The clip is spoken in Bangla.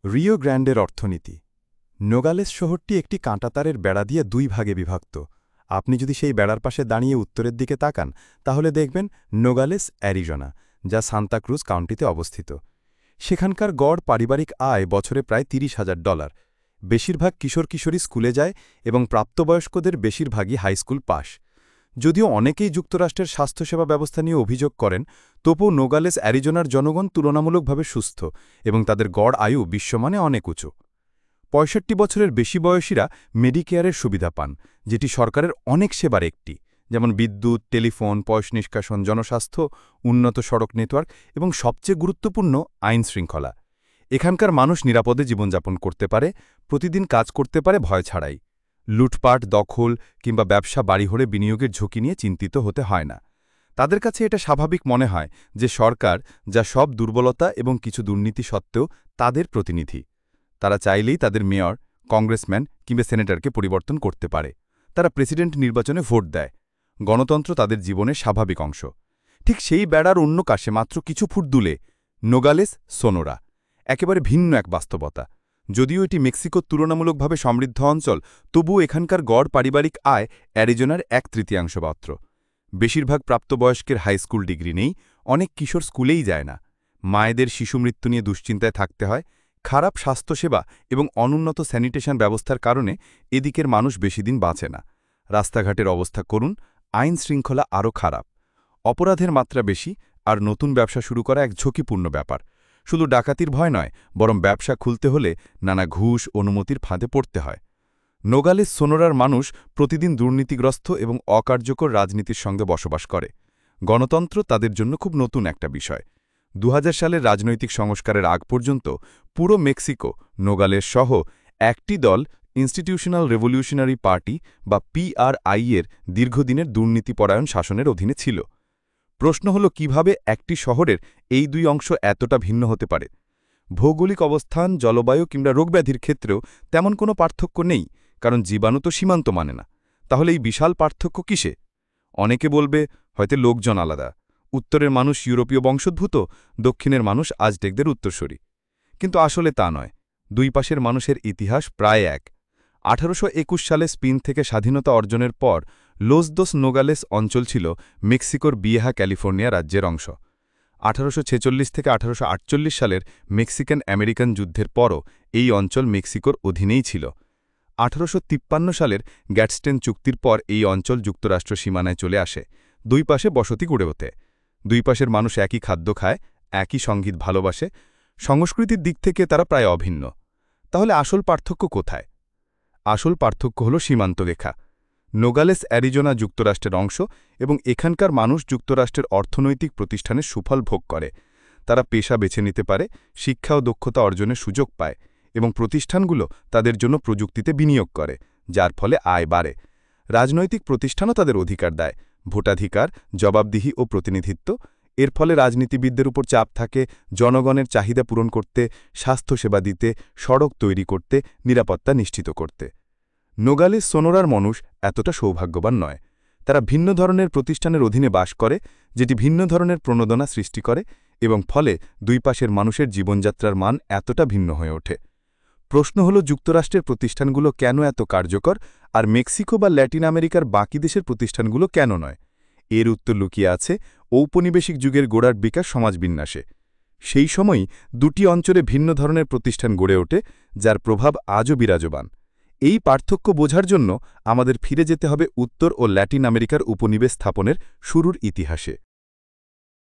রিও গ্র্যান্ডের অর্থনীতি। নোগালেস শহরটি একটি কাঁটাতারের বেড়া দিয়ে দুই ভাগে বিভক্ত। আপনি যদি সেই বেড়ার পাশে দাঁড়িয়ে উত্তরের দিকে তাকান তাহলে দেখবেন নোগালেস, অ্যারিজোনা, যা সান্তাক্রুজ কাউন্টিতে অবস্থিত। সেখানকার গড় পারিবারিক আয় বছরে প্রায় $30,000। বেশিরভাগ কিশোর কিশোরী স্কুলে যায় এবং প্রাপ্তবয়স্কদের বেশিরভাগই হাইস্কুল পাস। যদিও অনেকেই যুক্তরাষ্ট্রের স্বাস্থ্যসেবা ব্যবস্থা নিয়ে অভিযোগ করেন, তবুও নোগালেস, অ্যারিজোনার জনগণ তুলনামূলকভাবে সুস্থ এবং তাদের গড় আয়ু বিশ্বমানে অনেক উঁচু। ৬৫ বছরের বেশি বয়সীরা মেডিকেয়ারের সুবিধা পান, যেটি সরকারের অনেক সেবার একটি, যেমন বিদ্যুৎ, টেলিফোন, পয়স নিষ্কাশন, জনস্বাস্থ্য, উন্নত সড়ক নেটওয়ার্ক এবং সবচেয়ে গুরুত্বপূর্ণ আইন শৃঙ্খলা। এখানকার মানুষ নিরাপদে জীবনযাপন করতে পারে, প্রতিদিন কাজ করতে পারে ভয় ছাড়াই। লুটপাট, দখল কিংবা ব্যবসা বাড়িঘরে বিনিয়োগের ঝুঁকি নিয়ে চিন্তিত হতে হয় না। তাদের কাছে এটা স্বাভাবিক মনে হয় যে সরকার, যা সব দুর্বলতা এবং কিছু দুর্নীতি সত্ত্বেও, তাদের প্রতিনিধি। তারা চাইলেই তাদের মেয়র, কংগ্রেসম্যান কিংবা সেনেটরকে পরিবর্তন করতে পারে। তারা প্রেসিডেন্ট নির্বাচনে ভোট দেয়। গণতন্ত্র তাদের জীবনের স্বাভাবিক অংশ। ঠিক সেই বেড়ার অন্য কাছে মাত্র কিছু ফুট দূরে নোগালেস, সোনোরা, একেবারে ভিন্ন এক বাস্তবতা। যদিও এটি মেক্সিকোর তুলনামূলকভাবে সমৃদ্ধ অঞ্চল, তবুও এখানকার গড় পারিবারিক আয় অ্যারিজোনার 1/3 মাত্র। বেশিরভাগ প্রাপ্তবয়স্কের হাইস্কুল ডিগ্রি নেই, অনেক কিশোর স্কুলেই যায় না। মায়েদের শিশুমৃত্যু নিয়ে দুশ্চিন্তায় থাকতে হয়। খারাপ স্বাস্থ্যসেবা এবং অনুন্নত স্যানিটেশন ব্যবস্থার কারণে এদিকের মানুষ বেশিদিন বাঁচে না। রাস্তাঘাটের অবস্থা করুন, আইন শৃঙ্খলা আরও খারাপ, অপরাধের মাত্রা বেশি, আর নতুন ব্যবসা শুরু করা এক ঝুঁকিপূর্ণ ব্যাপার। শুধু ডাকাতির ভয় নয়, বরং ব্যবসা খুলতে হলে নানা ঘুষ, অনুমতির ফাঁদে পড়তে হয়। নোগালেস, সোনোরার মানুষ প্রতিদিন দুর্নীতিগ্রস্ত এবং অকার্যকর রাজনীতির সঙ্গে বসবাস করে। গণতন্ত্র তাদের জন্য খুব নতুন একটা বিষয়। ২০০০ সালের রাজনৈতিক সংস্কারের আগ পর্যন্ত পুরো মেক্সিকো, নোগালেস সহ একটি দল, ইনস্টিটিউশনাল রেভলিউশনারি পার্টি বা PRI এর দীর্ঘদিনের দুর্নীতিপরায়ণ শাসনের অধীনে ছিল। প্রশ্ন হল, কিভাবে একটি শহরের এই দুই অংশ এতটা ভিন্ন হতে পারে? ভৌগোলিক অবস্থান, জলবায়ু কিংবা রোগব্যাধির ক্ষেত্রেও তেমন কোনো পার্থক্য নেই, কারণ জীবাণু তো সীমান্ত মানে না। তাহলে এই বিশাল পার্থক্য কিসে? অনেকে বলবে, হয়তো লোকজন আলাদা। উত্তরের মানুষ ইউরোপীয় বংশোদ্ভূত, দক্ষিণের মানুষ আজটেকদের উত্তরসূরি। কিন্তু আসলে তা নয়। দুই পাশের মানুষের ইতিহাস প্রায় এক। ১৮২১ সালে স্পেন থেকে স্বাধীনতা অর্জনের পর লোস দোস নোগালেস অঞ্চল ছিল মেক্সিকোর বিয়েহা ক্যালিফোর্নিয়া রাজ্যের অংশ। ১৮৪৬ থেকে ১৮৪৮ সালের মেক্সিকান আমেরিকান যুদ্ধের পরও এই অঞ্চল মেক্সিকোর অধীনেই ছিল। ১৮৫৩ সালের গ্যাটস্টেন চুক্তির পর এই অঞ্চল যুক্তরাষ্ট্র সীমানায় চলে আসে, দুই পাশে বসতি গড়ে ওঠে। দুই পাশের মানুষ একই খাদ্য খায়, একই সঙ্গীত ভালোবাসে, সংস্কৃতির দিক থেকে তারা প্রায় অভিন্ন। তাহলে আসল পার্থক্য কোথায়? আসল পার্থক্য হল সীমান্ত রেখা। নোগালেস, অ্যারিজোনা যুক্তরাষ্ট্রের অংশ এবং এখানকার মানুষ যুক্তরাষ্ট্রের অর্থনৈতিক প্রতিষ্ঠানের সুফল ভোগ করে। তারা পেশা বেছে নিতে পারে, শিক্ষা ও দক্ষতা অর্জনের সুযোগ পায় এবং প্রতিষ্ঠানগুলো তাদের জন্য প্রযুক্তিতে বিনিয়োগ করে, যার ফলে আয় বাড়ে। রাজনৈতিক প্রতিষ্ঠানও তাদের অধিকার দেয়, ভোটাধিকার, জবাবদিহি ও প্রতিনিধিত্ব। এর ফলে রাজনীতিবিদদের উপর চাপ থাকে জনগণের চাহিদা পূরণ করতে, স্বাস্থ্যসেবা দিতে, সড়ক তৈরি করতে, নিরাপত্তা নিশ্চিত করতে। নোগালেস, সোনোরার মানুষ এতটা সৌভাগ্যবান নয়। তারা ভিন্ন ধরনের প্রতিষ্ঠানের অধীনে বাস করে, যেটি ভিন্ন ধরনের প্রণোদনা সৃষ্টি করে এবং ফলে দুই পাশের মানুষের জীবনযাত্রার মান এতটা ভিন্ন হয়ে ওঠে। প্রশ্ন হল, যুক্তরাষ্ট্রের প্রতিষ্ঠানগুলো কেন এত কার্যকর, আর মেক্সিকো বা ল্যাটিন আমেরিকার বাকি দেশের প্রতিষ্ঠানগুলো কেন নয়? এর উত্তর লুকিয়ে আছে ঔপনিবেশিক যুগের গোড়ার বিকাশ সমাজবিন্যাসে। সেই সময়ই দুটি অঞ্চলে ভিন্ন ধরনের প্রতিষ্ঠান গড়ে ওঠে, যার প্রভাব আজও বিরাজমান। এই পার্থক্য বোঝার জন্য আমাদের ফিরে যেতে হবে উত্তর ও ল্যাটিন আমেরিকার উপনিবেশ স্থাপনের শুরুর ইতিহাসে।